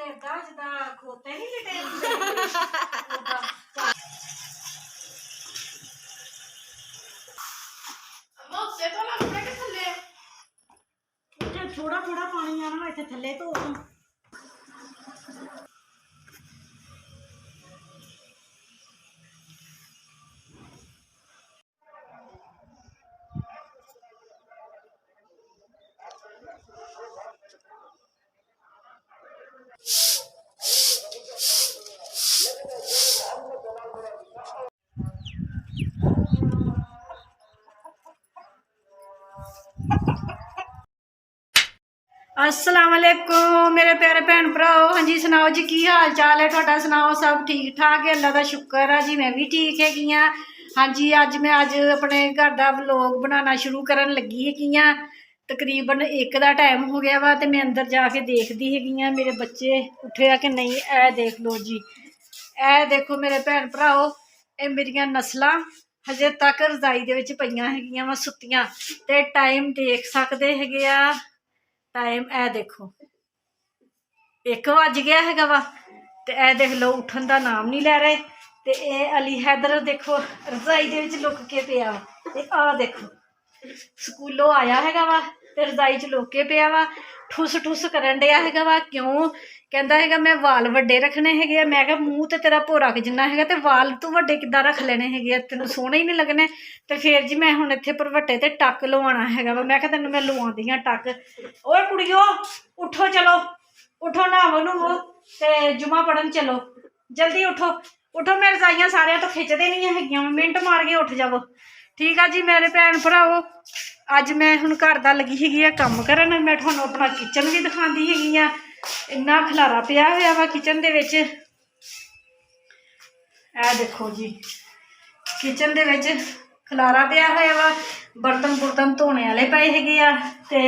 ਏਦਾਂ ਜਿੱਦਾਂ ਖੋਤੇ ਨਹੀਂ ਲਿਟੇ ਹੁੰਦੇ ਓਦਾਂ। ਥੋੜਾ ਥੋੜਾ ਪਾਣੀ ਆਣਾ ਇੱਥੇ ਥੱਲੇ ਧੋ ਤੂੰ। अस्सलाम वालेकुम मेरे प्यारे भैन भराओ। हाँ जी सुनाओ जी की हाल चाल है तुहाडा? सुनाओ सब ठीक ठाक है? अल्लाह का शुक्र है जी, मैं भी ठीक है हाँ। हाँ जी मैं अपने घर का व्लॉग बनाना शुरू करन लगी है। तकरीबन 1 का टाइम हो गया वा, तो मैं अंदर जाके देखती है मेरे बच्चे उठे कि नहीं। ए देख लो जी, ए देखो मेरे भैन भराओ, ये मेरिया नस्लां हजे तक रजाई दे विच पईयां हैगियां वा सुत्तियां। ते टाइम देख सकते है, टाइम ए देखो 1 बज गया है वा, तो ए देख लो उठन का नाम नहीं लै रहे। तो ये अली हैदर देखो रजाई दे विच लुक के पिया वा, ते आ देखो स्कूलों आया है वा, तो रजाई च लुक के पिया वा, ठुस ठुस करन दिया है वा। क्यों कहता है मैं वाल वड्डे रखने है। मैं कहा मूँह तो तेरा भोरा जिन्ना है, तो वाल तू वड्डे किद्दां रख लेने है, तेन सोहने ही नहीं लगने। तो फिर जी मैं हुण इत्थे भरवट्टे ते टक लवाना है वा। मैं कहा तेन मैं लवांदी हाँ टक। ओए कुड़ियो उठो, चलो उठो, नहावो नुवो ते जुमा पढ़न चलो, जल्दी उठो उठो। मैं रजाइयां सारे तो खिंचते नहीं है, मिनट मार के उठ जावो। ठीक है जी मेरे भैन भराओ, अज मैं हुण घर दा लगी है काम करन। मैं तुहानूं अपना किचन भी दिखांदी है। इन्ना खलारा पिया होया वा किचन दे विच। ए देखो जी किचन दे विच खलारा पिया होया वा, बर्तन बुर्तन धोने वाले पए हैगे आ। ते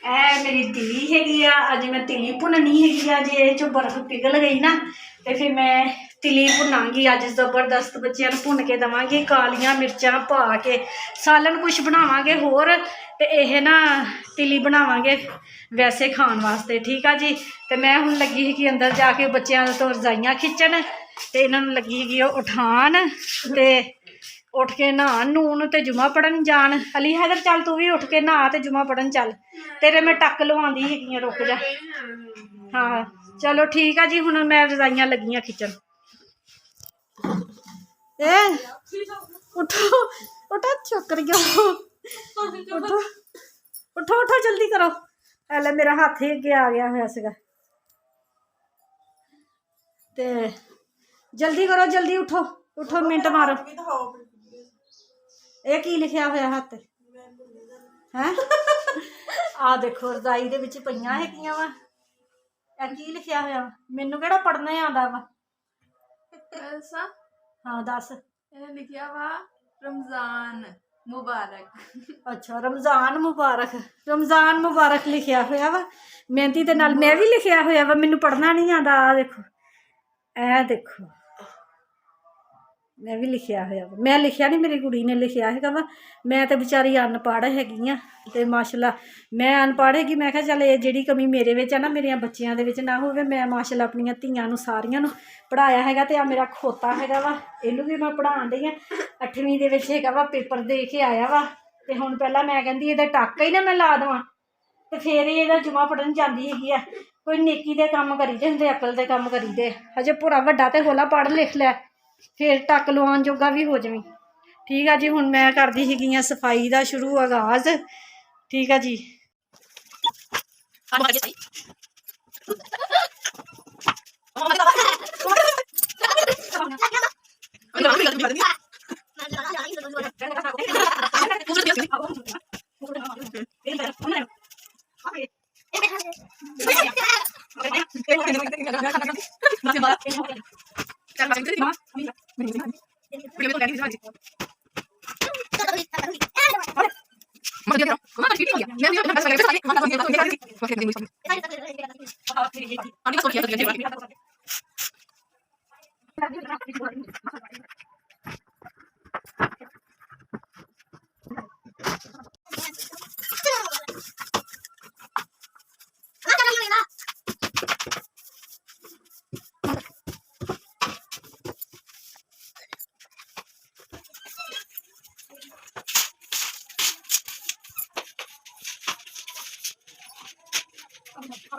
ए मेरी तिली हैगी आ, अज मैं तिली भुननी हैगी आ। जे चो बर्फ पिघल गई ना तो फिर मैं तिली भुनांगी अज जबरदस्त, बच्चों भुन के देवांगी कालियां मिर्चां पा के। सालन कुछ बनावांगे होर, ते यह ना तिली बनावांगे वैसे खाण वास्ते। ठीक है जी, तो मैं हुण लगी है कि अंदर जाके बच्चों तो रजाइयां खिंचन, तो इन्हों लगी है उठान, ते उठ के नहान नून ते जुमा पढ़न जान। अली हैदर चल तू भी उठ के नहा ते जुमा पढ़न चल, तेरे मैं टक लवांदी है, रुक जा। हाँ चलो ठीक है जी, हुण मैं रजाइयां लगियां खिंचन। ए उठो उठो छोकरियो, उठो उठो उठो जल्दी करो। पहले मेरा हाथ ही अगे आ गया हुआ सीगा, ते जल्दी करो, जल्दी उठो उठो, मिनट मारो। ये की लिखिया होया हाथ है? आ देखो रजाई दे विच पईयां हैगियां वा, की लिखिया होया? मैनू किहड़ा पढ़ना आंदा वा? हाँ दस। लिखिया वा रमजान मुबारक। अच्छा रमजान मुबारक, रमजान मुबारक लिखिया होया वा मेहंदी दे नाल। मैं भी लिखिया होया वा, मैनू पढ़ना नहीं आंदा। आ देखो ए देखो मैं भी लिखिया होया वा, मैं लिखिया नहीं मेरी कुड़ी ने लिखिया है वा। मैं तो बेचारी अनपढ़ हैगी हाँ, तो माशाल्लाह मैं अनपढ़ हैगी। मैं कहा चल ये जिहड़ी कमी मेरे विच है ना मेरे बच्चियां दे विच ना होवे। मैं माशाल्लाह अपनी धीआं नूं सारियां नूं पढ़ाया हैगा, ते आ मेरा खोता हैगा वा, इहनूं भी मैं पढ़ाउण दई हां। 8वीं दे विच हैगा वा, पेपर दे के आया वा। ते हुण पहलां मैं कहंदी इहदा टाका ही ना मैं ला देवां, ते फिर ਇਹਦਾ जुमा पढ़न जाती हैगी आ। कोई नेकी दे काम करीदे हुंदे, अकल दे काम करीदे। हजे पूरा वड्डा ते होला पढ़ लिख लै, फिर टक लवाउण जोगा भी हो जावीं। ठीक है जी, हुण मैं करदी हैगी आ सफाई दा शुरू आगाज। ठीक है जी,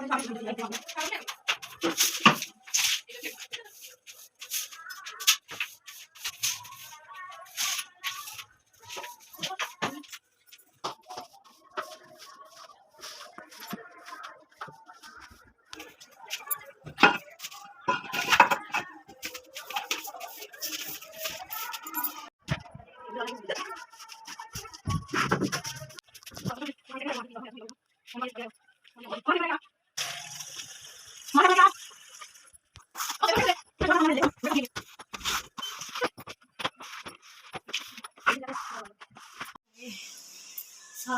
ਸਾਹ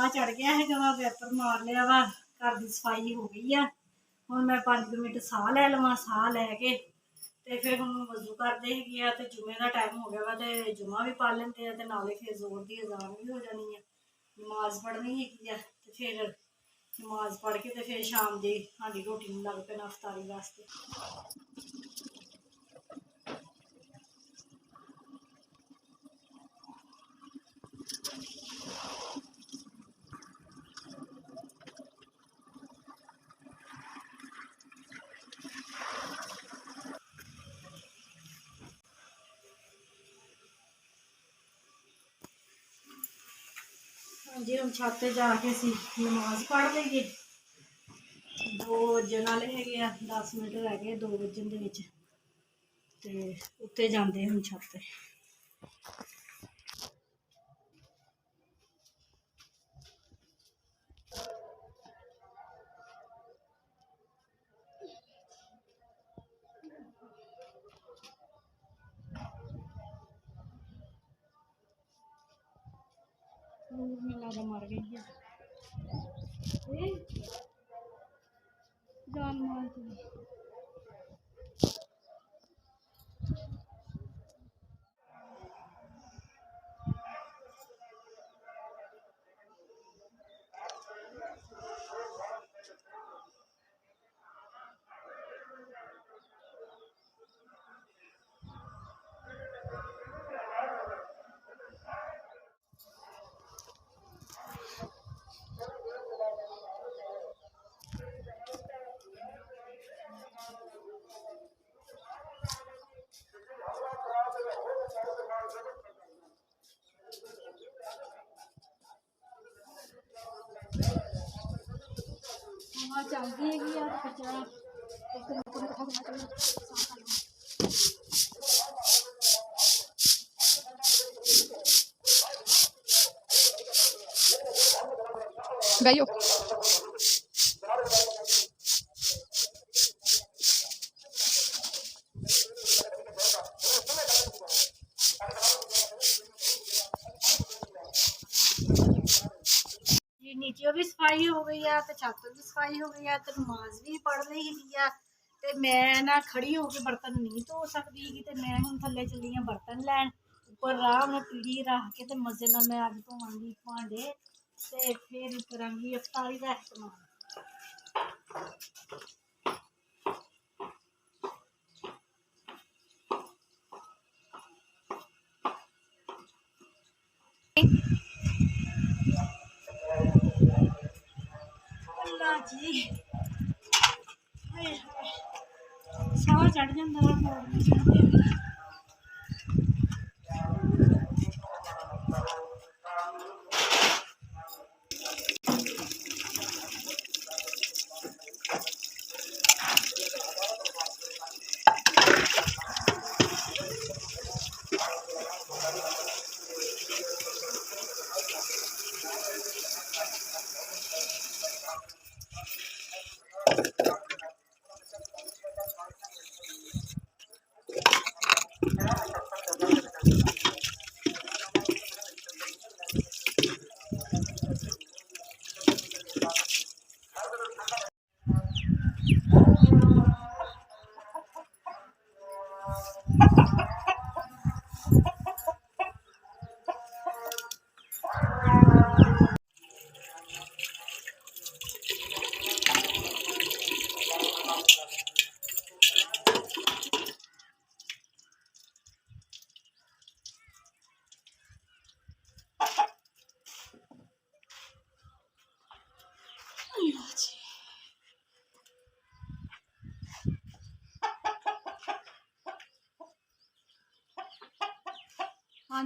ਚੜ ਗਿਆ ਹੈਗਾ ਵਾ, ਵੈਪਰ ਮਾਰ ਲਿਆ ਵਾ, ਘਰ ਦੀ ਸਫਾਈ ਹੋ ਗਈ ਆ। ਹੁਣ ਮੈਂ 5 ਮਿੰਟ ਸਾਹ ਲੈ ਲਵਾਂ, ਸਾਹ ਲੈ ਕੇ ਤੇ ਫਿਰ ਹੁਣ ਵਜ਼ੂ ਕਰਦੇ ਹੈਗੇ ਆ ਤੇ ਜੁਮੇ ਦਾ ਟਾਈਮ ਹੋ ਗਿਆ ਵਾ ਤੇ ਜੁਮਾ ਵੀ ਪੜ੍ਹ ਲੈਂਦੇ ਆ ਤੇ ਨਾਲੇ ਫਿਰ ਜ਼ੋਰ ਦੀ ਅਜ਼ਾਨ ਵੀ ਹੋ ਜਾਣੀ ਆ, ਨਮਾਜ਼ ਪੜ੍ਹਨੀ ਹੈਗੀ ਆ ਤੇ ਫਿਰ ਨਮਾਜ਼ ਪੜ੍ਹ ਕੇ ਤੇ ਫਿਰ ਸ਼ਾਮ ਦੀ ਸਾਡੀ ਰੋਟੀ ਨੂੰ ਲੱਗ ਪੈਣਾ ਇਫਤਾਰੀ ਵਾਸਤੇ। ਹਾਂਜੀ ਹੁਣ ਛੱਤ ਤੇ ਜਾ ਕੇ ਅਸੀਂ ਨਮਾਜ਼ ਪੜ੍ਹ ਲਈਏ। 2 ਵਜਣ ਵਾਲੇ ਹੈਗੇ ਆ, 10 ਮਿੰਟ ਰਹਿ ਗਏ 2 ਵਜਣ ਦੇ ਵਿੱਚ ਤੇ ਉੱਤੇ ਜਾਂਦੇ ਹੁਣ ਛੱਤ ਤੇ। ਮੈਨੂੰ ਲੱਗਦਾ ਮਰ ਗਈ ਹੈ ਜਾਨ ਮਾਰ ਕੇ। हवा चलती हैगी यार कचरा बैठो नीचे भी सफाई हो गई है तो छत भी सफाई हो गई है तो नमाज भी पढ़ ली है ते मैं ना खड़ी होकर बर्तन नहीं धो सकती ते मैं हुण थल्ले चली हाँ बर्तन लैन उपर आराम नाल पीढ़ी रख के ते मजे नाल मैं अज धोवांगी भांडे ते फिर करांगी इफ्तारी दा इस्तेमाल। अल्लाह जी साह चढ़ जाता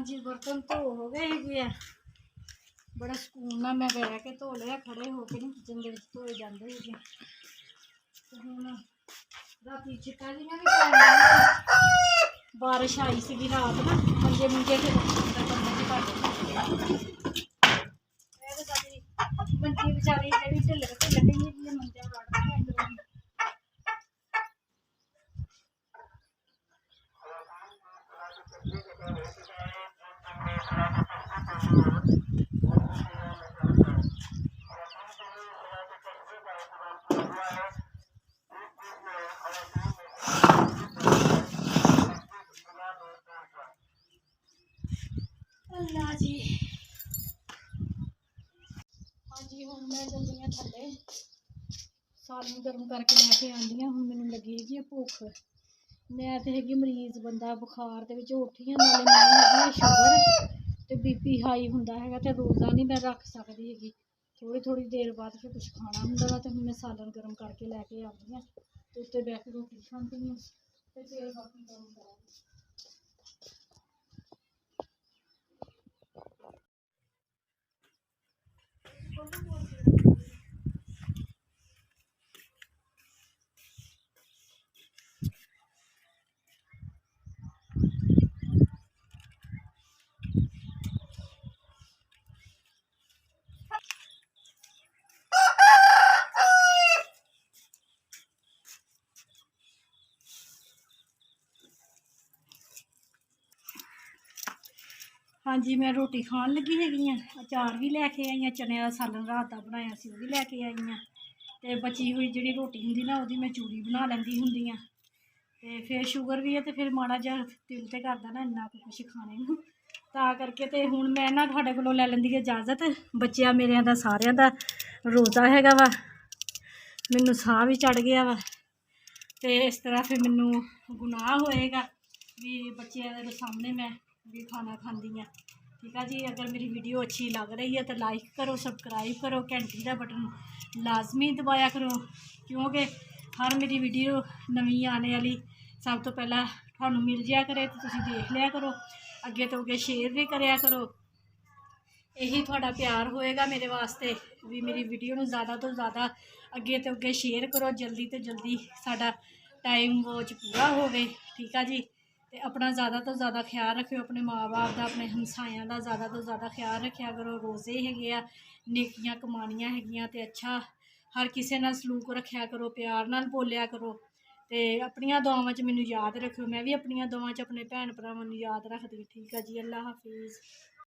जी बर्तन धो हो गए है, बड़ा सुकून नाल मैं बह के धो लिया, खड़े होके नहीं किचन के धोए जाते है। हुण राती चिट्टा जियां भी पैन बारिश आई सी रात ना, मंजे मुंजे फिर मंजी बेचारी जी ढिल ढिल गई मंजा वड़दियां। अल्लाह जी। हाँ जी हुण मैं चलदी हाँ थल्ले, सालन गर्म करके लैके आंदी हाँ। हुण मैनूं लगी हैगी भुख, मैं तो हैगी मरीज़ बंदा, बुखार दे विच उठी हाँ, नाले मैनूं हैगी शुगर ते बीपी हाई हुंदा हैगा ते रोज़ा नहीं मैं रख सकदी हैगी, थोड़ी थोड़ी देर बाद फिर कुछ खाना हुंदा वा। ते हुण मैं सालन गर्म करके लैके आंदी हाँ ते उत्ते बैठ के रोटी खांदी हाँ ते फिर बाकी काम करांगी। हाँ जी मैं रोटी खान लगी हैगी हाँ, अचार भी लैके आई हाँ, चने का सालन रात का बनाया सी वो भी लैके आई हाँ, ते बची हुई जी रोटी हुंदी ना वो मैं चूरी बना लैंदी हुंदी हाँ। ते फिर शुगर भी है तो फिर माड़ा जिहा दिल ते करदा ना इन्ना कुछ खाने नूं, तां करके ते हुण मैं ना तुहाडे कोलों लै लैंदी इजाजत। बच्चियां मेरियां दा सारियां दा रोज़ा हैगा वा, मैनूं साह भी चढ़ गया वा, ते इस तरह फिर मैनूं गुनाह होएगा भी बच्चियां दे सामने मैं भी खाना खांदी हाँ। ठीक है जी, अगर मेरी वीडियो अच्छी लग रही है तो लाइक करो, सबसक्राइब करो, घंटी का बटन लाजमी दबाया करो, क्योंकि हर मेरी वीडियो नवी आने वाली सब तो पहला थानू मिल जाया करे तो तुसीं देख लिया करो, अगे तो अगे शेयर भी करया करो। यही थोड़ा प्यार होएगा मेरे वास्ते भी मेरी वीडियो नूं ज़्यादा तो ज़्यादा अगे तो अगे शेयर करो, जल्दी तो जल्दी साडा टाइम वॉच पूरा होवे। ठीक है जी, ते अपना ज़्यादा तो ज़्यादा ख्याल रखियो, अपने माँ बाप का, अपने हमसायां का ज़्यादा तो ज़्यादा ख्याल रखा करो। रोज़े हैगे आ, नेकियां कमानियां हैगियां ते अच्छा हर किसी नाल सलूक रखा करो, प्यार नाल बोलिया करो, ते अपनियां दुआवां च मैनूं याद रखियो, मैं भी अपनियां दुआवां च अपने भैन भरावां नूं याद रखदी। ठीक है जी, अल्लाह हाफिज़।